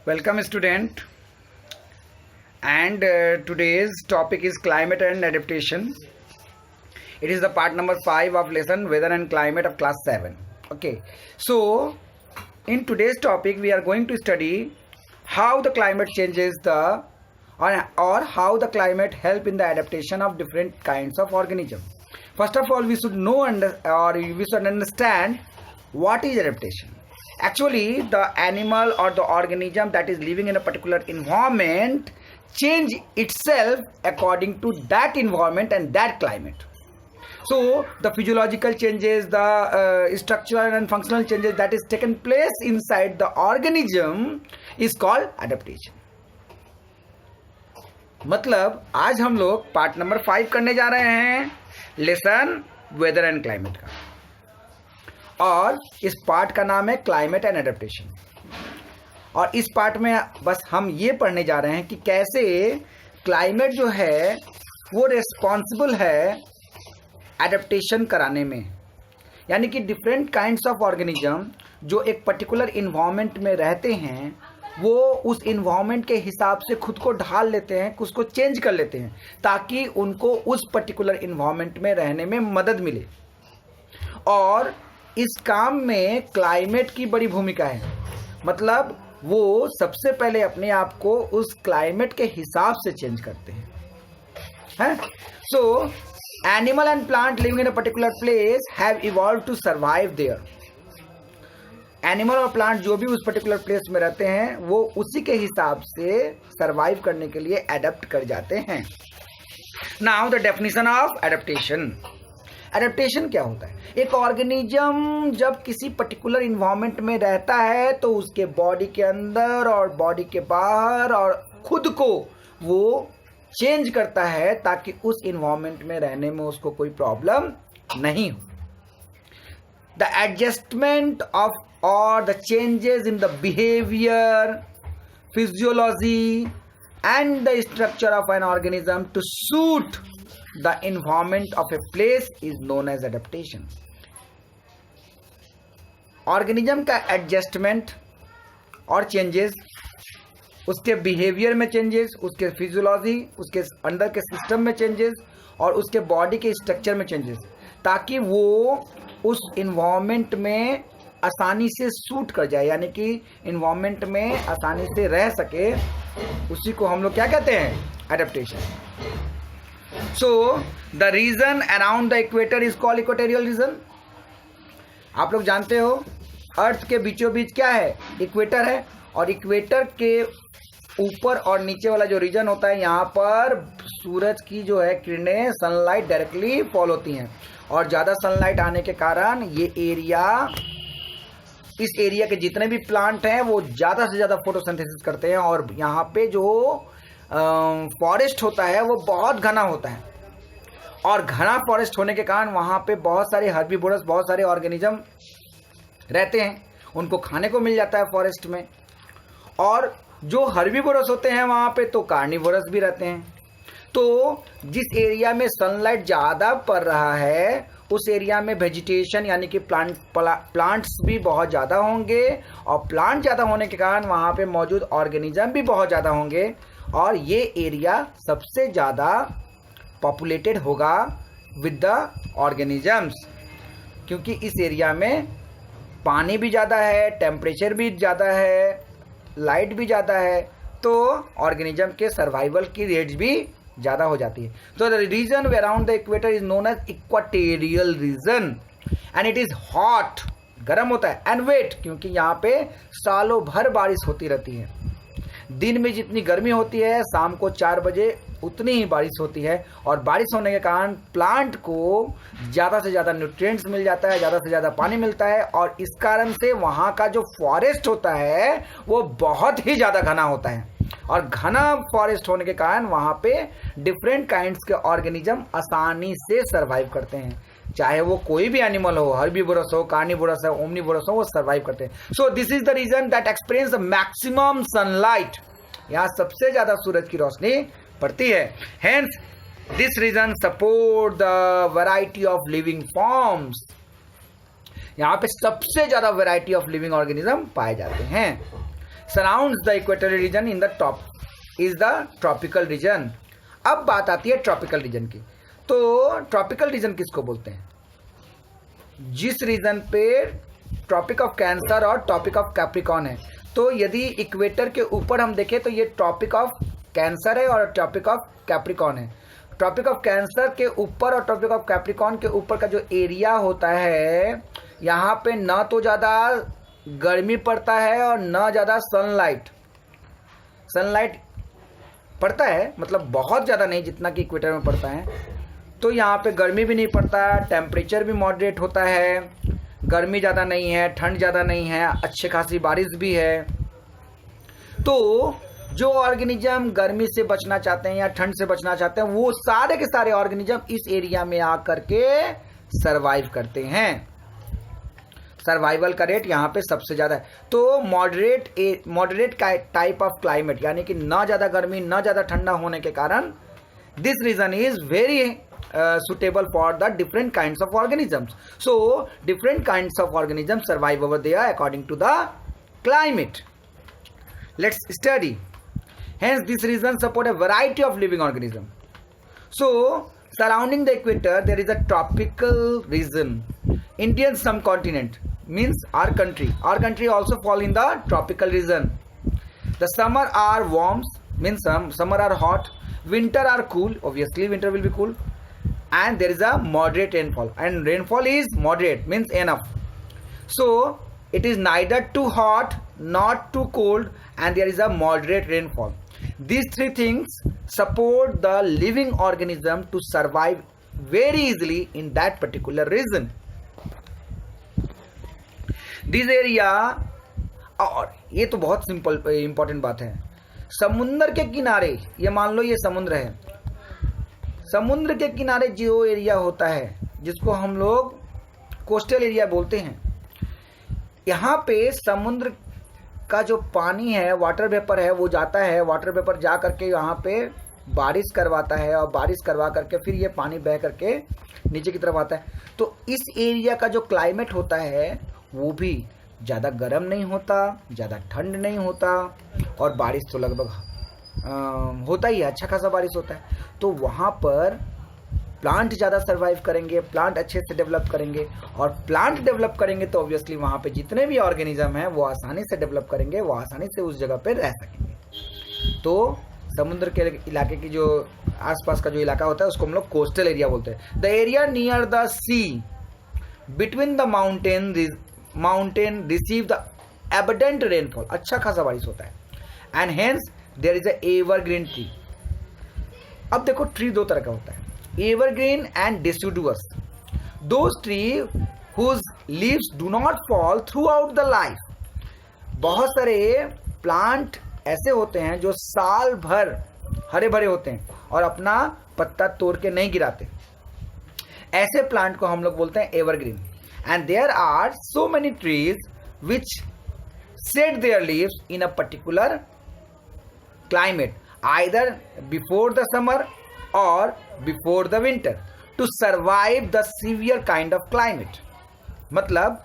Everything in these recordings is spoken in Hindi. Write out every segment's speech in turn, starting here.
Welcome, student. And today's topic is climate and adaptation. It is the part number 5 of lesson Weather and Climate of class 7. Okay. So, in today's topic, we are going to study how the climate changes or how the climate help in the adaptation of different kinds of organisms. First of all, we should know we should understand what is adaptation. Actually, the animal or the organism that is living in a particular environment change itself according to that environment and that climate. So, the physiological changes, the structural and functional changes that is taken place inside the organism is called adaptation. मतलब आज हम लोग पार्ट नंबर 5 करने जा रहे हैं लेसन वेदर एंड क्लाइमेट का, और इस पार्ट का नाम है क्लाइमेट एंड एडेप्टेशन। और इस पार्ट में बस हम ये पढ़ने जा रहे हैं कि कैसे क्लाइमेट जो है वो रिस्पॉन्सिबल है एडेप्टेशन कराने में, यानी कि डिफरेंट काइंड्स ऑफ ऑर्गेनिज्म जो एक पर्टिकुलर इन्वायरमेंट में रहते हैं वो उस इन्वायरमेंट के हिसाब से खुद को ढाल लेते हैं, उसको चेंज कर लेते हैं ताकि उनको उस पर्टिकुलर इन्वायरमेंट में रहने में मदद मिले। और इस काम में क्लाइमेट की बड़ी भूमिका है, मतलब वो सबसे पहले अपने आप को उस क्लाइमेट के हिसाब से चेंज करते हैं। So animal and plant living in a particular place have evolve to survive there. Animal और प्लांट जो भी उस पर्टिकुलर प्लेस में रहते हैं वो उसी के हिसाब से सर्वाइव करने के लिए एडेप्ट कर जाते हैं। Now the definition of adaptation. Adaptation क्या होता है? एक ऑर्गेनिज्म जब किसी पर्टिकुलर इन्वायरमेंट में रहता है तो उसके बॉडी के अंदर और बॉडी के बाहर और खुद को वो चेंज करता है ताकि उस इन्वायरमेंट में रहने में उसको कोई प्रॉब्लम नहीं हो। The adjustment of or the changes in the behavior, physiology and the structure of an organism to suit the environment of a place is known as adaptation. Organism का एडजस्टमेंट और चेंजेस, उसके बिहेवियर में चेंजेस, उसके फिजियोलॉजी, उसके अंदर के सिस्टम में चेंजेस और उसके बॉडी के स्ट्रक्चर में चेंजेस, ताकि वो उस इन्वायरमेंट में आसानी से सूट कर जाए, यानी कि इन्वायरमेंट में आसानी से रह सके। उसी को हम लोग क्या कहते हैं? Adaptation. So the region around the equator is called equatorial region. आप लोग जानते हो अर्थ के बीचों बीच क्या है? इक्वेटर है। और इक्वेटर के ऊपर और नीचे वाला जो रीजन होता है, यहाँ पर सूरज की जो है किरणें, सनलाइट डायरेक्टली फॉल होती हैं, और ज़्यादा सनलाइट आने के कारण ये एरिया, इस एरिया के जितने भी प्लांट हैं वो ज़्यादा से ज़्यादा फोटोसिंथेसिस करते हैं। और यहाँ पे जो फॉरेस्ट होता है वो बहुत घना होता है, और घना फॉरेस्ट होने के कारण वहाँ पे बहुत सारे हर्बीवोरस, बहुत सारे ऑर्गेनिज्म रहते हैं, उनको खाने को मिल जाता है फॉरेस्ट में। और जो हर्बीवोरस होते हैं वहाँ पे तो कार्निवोरस भी रहते हैं। तो जिस एरिया में सनलाइट ज़्यादा पड़ रहा है उस एरिया में वेजिटेशन यानी कि प्लांट्स भी बहुत ज़्यादा होंगे, और प्लांट ज़्यादा होने के कारण वहाँ पे मौजूद ऑर्गेनिज्म भी बहुत ज़्यादा होंगे, और ये एरिया सबसे ज़्यादा पॉपुलेटेड होगा विद द ऑर्गेनिजम्स, क्योंकि इस एरिया में पानी भी ज़्यादा है, टेम्परेचर भी ज़्यादा है, लाइट भी ज़्यादा है, तो ऑर्गेनिज्म के सर्वाइवल की रेट्स भी ज़्यादा हो जाती है। तो the region around the equator is known as equatorial region, and it is hot, गर्म होता है, एंड वेट, क्योंकि यहाँ पे सालों भर बारिश होती रहती है। दिन में जितनी गर्मी होती है शाम को 4 बजे उतनी ही बारिश होती है, और बारिश होने के कारण प्लांट को ज़्यादा से ज़्यादा न्यूट्रिएंट्स मिल जाता है, ज़्यादा से ज़्यादा पानी मिलता है, और इस कारण से वहाँ का जो फॉरेस्ट होता है वो बहुत ही ज़्यादा घना होता है। और घना फॉरेस्ट होने के कारण वहाँ पे डिफरेंट काइंड्स के ऑर्गेनिज्म आसानी से सर्वाइव करते हैं, चाहे वो कोई भी एनिमल हो, हर्बीवोरस हो, कार्निवोरस हो, ओमनीवोरस हो, वो सर्वाइव करते हैं। So this is the region that experience the maximum sunlight. यहाँ सबसे ज्यादा सूरज की रोशनी पड़ती है। Hence this region support the variety of living forms. यहाँ पे सबसे ज्यादा वैरायटी ऑफ लिविंग ऑर्गेनिज्म पाए जाते हैं। Surrounds the equatorial region in the top is the tropical region. अब बात आती है ट्रॉपिकल रीजन की। तो ट्रॉपिकल रीजन किसको बोलते हैं? जिस रीजन पे ट्रॉपिक ऑफ कैंसर और ट्रॉपिक ऑफ कैप्रिकॉर्न है। तो यदि इक्वेटर के ऊपर हम देखें तो ये ट्रॉपिक ऑफ कैंसर है और ट्रॉपिक ऑफ कैप्रिकॉर्न है। ट्रॉपिक ऑफ कैंसर के ऊपर और ट्रॉपिक ऑफ कैप्रिकॉर्न के ऊपर का जो एरिया होता है, यहाँ पे ना तो ज़्यादा गर्मी पड़ता है और ना ज़्यादा सनलाइट पड़ता है, मतलब बहुत ज़्यादा नहीं जितना कि इक्वेटर में पड़ता है। तो यहाँ पे गर्मी भी नहीं पड़ता, टेम्परेचर भी मॉडरेट होता है, गर्मी ज़्यादा नहीं है, ठंड ज़्यादा नहीं है, अच्छी खासी बारिश भी है। तो जो ऑर्गेनिज्म गर्मी से बचना चाहते हैं या ठंड से बचना चाहते हैं, वो सारे के सारे ऑर्गेनिज्म इस एरिया में आकर के सरवाइव करते हैं। सर्वाइवल का रेट यहाँ पे सबसे ज़्यादा है। तो मॉडरेट टाइप ऑफ क्लाइमेट, यानी कि ना ज़्यादा गर्मी ना ज़्यादा ठंडा होने के कारण this region is very suitable for the different kinds of organisms. So different kinds of organisms survive over there according to the climate. Let's study. Hence this region support a variety of living organisms. So surrounding the equator there is a tropical region. Indian subcontinent means our country. Our country also fall in the tropical region. The summer are warm, means summer are hot. Winter are cool. Obviously winter will be cool. And there is a moderate rainfall, and rainfall is moderate, means enough. So it is neither too hot not too cold, and there is a moderate rainfall. These three things support the living organism to survive very easily in that particular region. This area, और ये तो बहुत सिंपल इंपॉर्टेंट बात है, समुद्र के किनारे, ये मान लो ये समुद्र है, समुद्र के किनारे जो एरिया होता है जिसको हम लोग कोस्टल एरिया बोलते हैं, यहाँ पे समुद्र का जो पानी है, वाटर वेपर है, वो जाता है, वाटर वेपर जा करके यहाँ पे बारिश करवाता है और बारिश करवा करके फिर ये पानी बह करके नीचे की तरफ आता है। तो इस एरिया का जो क्लाइमेट होता है वो भी ज़्यादा गर्म नहीं होता, ज़्यादा ठंड नहीं होता, और बारिश तो लगभग होता ही है, अच्छा खासा बारिश होता है। तो वहाँ पर प्लांट ज़्यादा सर्वाइव करेंगे, प्लांट अच्छे से डेवलप करेंगे, और प्लांट डेवलप करेंगे तो ऑब्वियसली वहाँ पे जितने भी ऑर्गेनिज्म हैं वो आसानी से डेवलप करेंगे, वो आसानी से उस जगह पे रह सकेंगे। तो समुद्र के इलाके की जो आसपास का जो इलाका होता है उसको हम लोग कोस्टल एरिया बोलते हैं। The area near the sea between the mountain receive the abundant rainfall, अच्छा खासा बारिश होता है, and hence there is a evergreen tree. अब देखो ट्री दो तरह का होता है, evergreen and deciduous. Those tree whose leaves do not fall throughout the life. बहुत सारे प्लांट ऐसे होते हैं जो साल भर हरे भरे होते हैं और अपना पत्ता तोड़ के नहीं गिराते, ऐसे प्लांट को हम लोग बोलते हैं evergreen. And there are so many trees which shed their leaves in a particular climate either before the summer or before the winter to survive the severe kind of climate। मतलब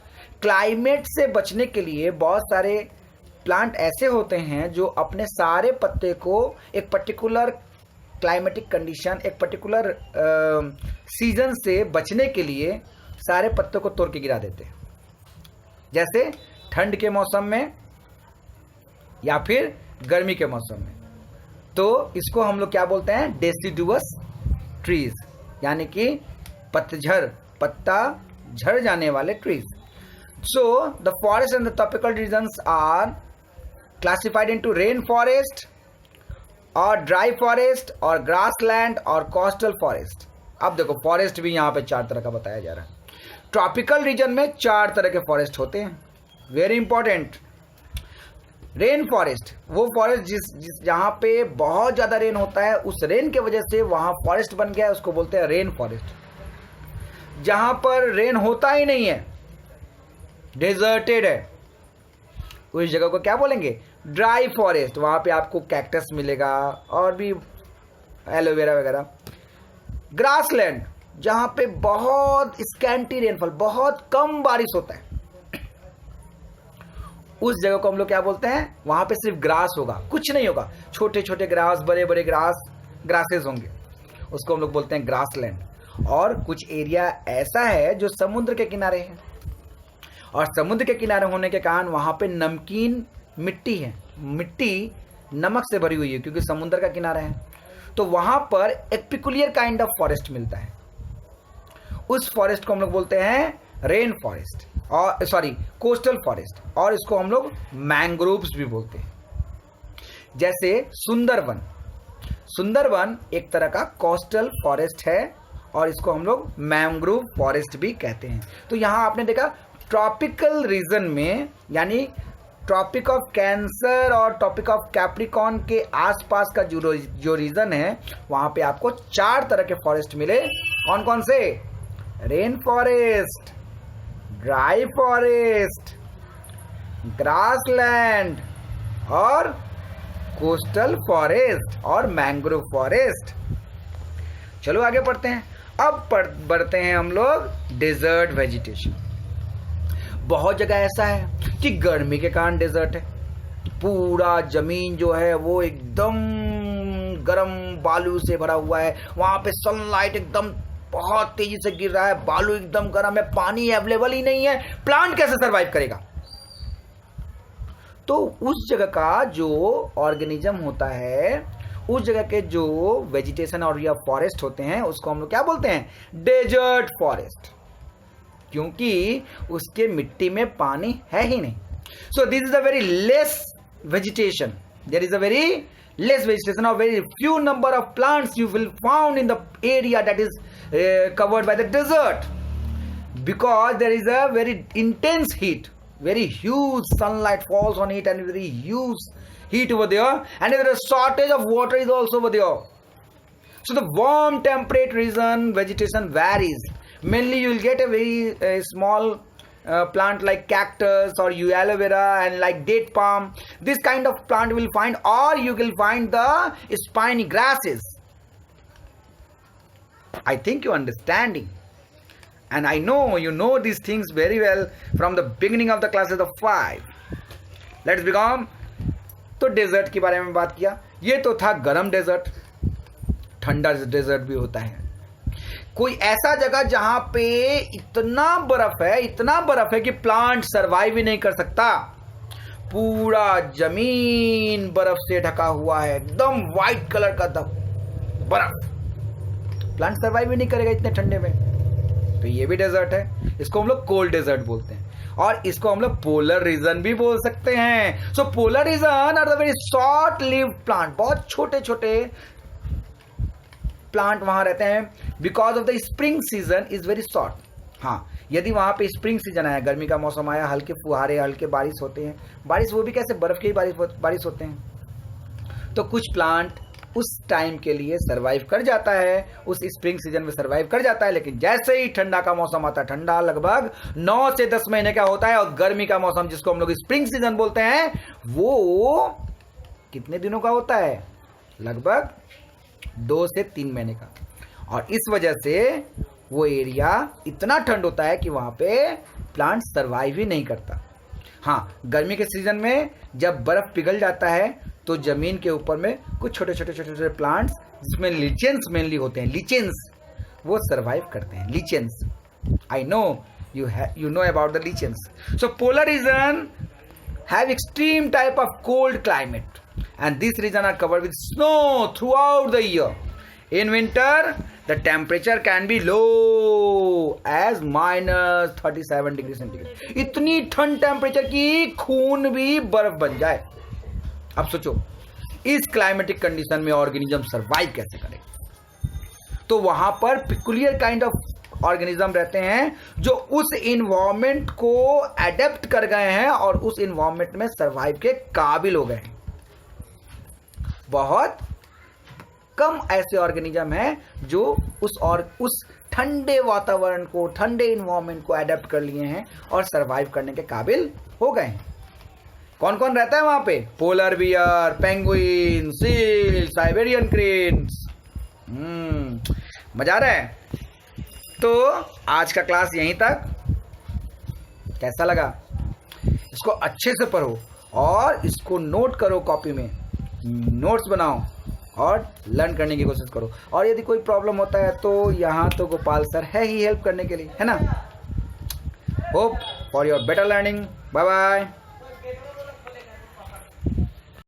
क्लाइमेट से बचने के लिए बहुत सारे प्लांट ऐसे होते हैं जो अपने सारे पत्ते को एक पर्टिकुलर क्लाइमेटिक कंडीशन, एक पर्टिकुलर सीजन से बचने के लिए सारे पत्तों को तोड़ के गिरा देते हैं, जैसे ठंड के मौसम में या फिर गर्मी के मौसम में। तो इसको हम लोग क्या बोलते हैं? डेसिडुअस ट्रीज, यानी कि पतझड़, पत्ता झड़ जाने वाले trees. So the forest and the tropical regions are classified into rain forest और ड्राई फॉरेस्ट और ग्रासलैंड और कोस्टल फॉरेस्ट। अब देखो फॉरेस्ट भी यहाँ पे 4 तरह का बताया जा रहा है। ट्रॉपिकल रीजन में 4 तरह के फॉरेस्ट होते हैं, वेरी इंपॉर्टेंट। रेन फॉरेस्ट, वो फॉरेस्ट जिस जहाँ पे बहुत ज़्यादा रेन होता है, उस रेन के वजह से वहाँ फॉरेस्ट बन गया है, उसको बोलते हैं रेन फॉरेस्ट। जहाँ पर रेन होता ही नहीं है, डेजर्टेड है, उस जगह को क्या बोलेंगे? Dry forest. वहाँ पे आपको कैक्टस मिलेगा और भी एलोवेरा वगैरह। ग्रासलैंड, जहाँ पे बहुत स्कैंटी रेनफॉल, बहुत कम बारिश होता है, उस जगह को हम लोग क्या बोलते हैं, वहां पे सिर्फ ग्रास होगा, कुछ नहीं होगा, छोटे छोटे ग्रास, बड़े बड़े ग्रासेस होंगे, उसको हम लोग बोलते हैं ग्रासलैंड। और कुछ एरिया ऐसा है जो समुद्र के किनारे है, और समुद्र के किनारे होने के कारण वहां पे नमकीन मिट्टी है, मिट्टी नमक से भरी हुई है क्योंकि समुद्र का किनारा है। तो वहां पर एक पिकुलियर काइंड ऑफ फॉरेस्ट मिलता है, उस फॉरेस्ट को हम लोग बोलते हैं रेन फॉरेस्ट, और कोस्टल फॉरेस्ट, और इसको हम लोग मैंग्रोव्स भी बोलते हैं। जैसे सुंदरवन एक तरह का कोस्टल फॉरेस्ट है, और इसको हम लोग मैंग्रोव फॉरेस्ट भी कहते हैं। तो यहां आपने देखा ट्रॉपिकल रीजन में, यानी ट्रॉपिक ऑफ कैंसर और ट्रॉपिक ऑफ कैप्रिकॉर्न के आसपास का जो रीजन है, वहां पे आपको 4 तरह के फॉरेस्ट मिले। कौन कौन से? Rain forest, dry forest, grassland और कोस्टल फॉरेस्ट और मैंग्रोव फॉरेस्ट। चलो आगे बढ़ते हैं। अब बढ़ते हैं हम लोग डेजर्ट वेजिटेशन। बहुत जगह ऐसा है कि गर्मी के कारण डेजर्ट है, पूरा जमीन जो है वो एकदम गर्म बालू से भरा हुआ है, वहां पे सनलाइट एकदम बहुत तेजी से गिर रहा है, बालू एकदम गर्म है, पानी अवेलेबल ही नहीं है, प्लांट कैसे सरवाइव करेगा? तो उस जगह का जो ऑर्गेनिज्म होता है, उस जगह के जो वेजिटेशन और या फॉरेस्ट होते हैं, उसको हम लोग क्या बोलते हैं? डेजर्ट फॉरेस्ट, क्योंकि उसके मिट्टी में पानी है ही नहीं। सो this is a very less vegetation. There is a very less vegetation, or very few number of plants you will found in the area that is covered by the desert, because there is a very intense heat, very huge sunlight falls on it, and very huge heat over there, and there is a shortage of water is also over there. So the warm temperate region vegetation varies. Mainly you will get a very small plant like cactus or aloe vera and like date palm. This kind of plant you will find, or you will find the spiny grasses. I think you understanding, and I know you know these things very well from the beginning of the classes of 5. Let's begin. तो डेजर्ट के बारे में बात किया, ये तो था गर्म डेजर्ट। ठंडा डेजर्ट भी होता है, कोई ऐसा जगह जहां पे इतना बर्फ है कि प्लांट सरवाइव ही नहीं कर सकता, पूरा जमीन बर्फ से ढका हुआ है, एकदम व्हाइट कलर का बर्फ, प्लांट सरवाइव ही नहीं करेगा इतने ठंडे में। तो ये भी डेजर्ट है, इसको हम लोग कोल्ड डेजर्ट बोलते हैं, और इसको हम लोग पोलर रीजन भी बोल सकते हैं। So polar region are the very short lived plant, बहुत छोटे छोटे प्लांट वहां रहते हैं, because of the spring season is very short. हाँ, यदि वहां पे स्प्रिंग सीजन आया, गर्मी का मौसम आया, हल्के फुहारे, हल्के बारिश होते हैं, बारिश वो भी कैसे, बर्फ के ही बारिश होते हैं, तो कुछ प्लांट उस टाइम के लिए सरवाइव कर जाता है, उस स्प्रिंग सीजन में सरवाइव कर जाता है। लेकिन जैसे ही ठंडा का मौसम आता है, ठंडा लगभग 9 से 10 महीने का होता है, और गर्मी का मौसम जिसको हम लोग स्प्रिंग सीजन बोलते हैं, वो कितने दिनों का होता है? लगभग 2 से 3 महीने का। और इस वजह से वो एरिया इतना ठंड होता है कि वहां पे प्लांट सरवाइव ही नहीं करता। हाँ, गर्मी के सीजन में जब बर्फ पिघल जाता है तो जमीन के ऊपर में कुछ छोटे छोटे प्लांट्स, जिसमें लिचेंस मेनली होते हैं, लिचेंस, वो सरवाइव करते हैं। Lichens, I know you know about the lichens. So polar region have extreme type of cold climate, and this region are covered with snow throughout the year. In winter, the temperature can be low as -37 degree centigrade. इतनी ठंड टेम्परेचर की खून भी बर्फ बन जाए। अब सोचो, इस क्लाइमेटिक कंडीशन में ऑर्गेनिज्म सरवाइव कैसे करेगा? तो वहां पर पिकुलियर काइंड ऑफ ऑर्गेनिज्म रहते हैं जो उस इन्वायरमेंट को एडेप्ट कर गए हैं और उस इन्वायरमेंट में सरवाइव के काबिल हो गए हैं। बहुत कम ऐसे ऑर्गेनिज्म हैं जो उस ठंडे वातावरण को, ठंडे इन्वायरमेंट को एडेप्ट कर लिए हैं और सरवाइव करने के काबिल हो गए हैं। कौन कौन रहता है वहां पे? Polar bear, penguin, seal, Siberian cranes. मजा आ रहा है? तो आज का क्लास यहीं तक। कैसा लगा? इसको अच्छे से पढ़ो और इसको नोट करो, कॉपी में नोट्स बनाओ और लर्न करने की कोशिश करो। और यदि कोई प्रॉब्लम होता है तो यहाँ तो गोपाल सर है ही हेल्प करने के लिए, है ना। Hope for your better learning. Bye bye.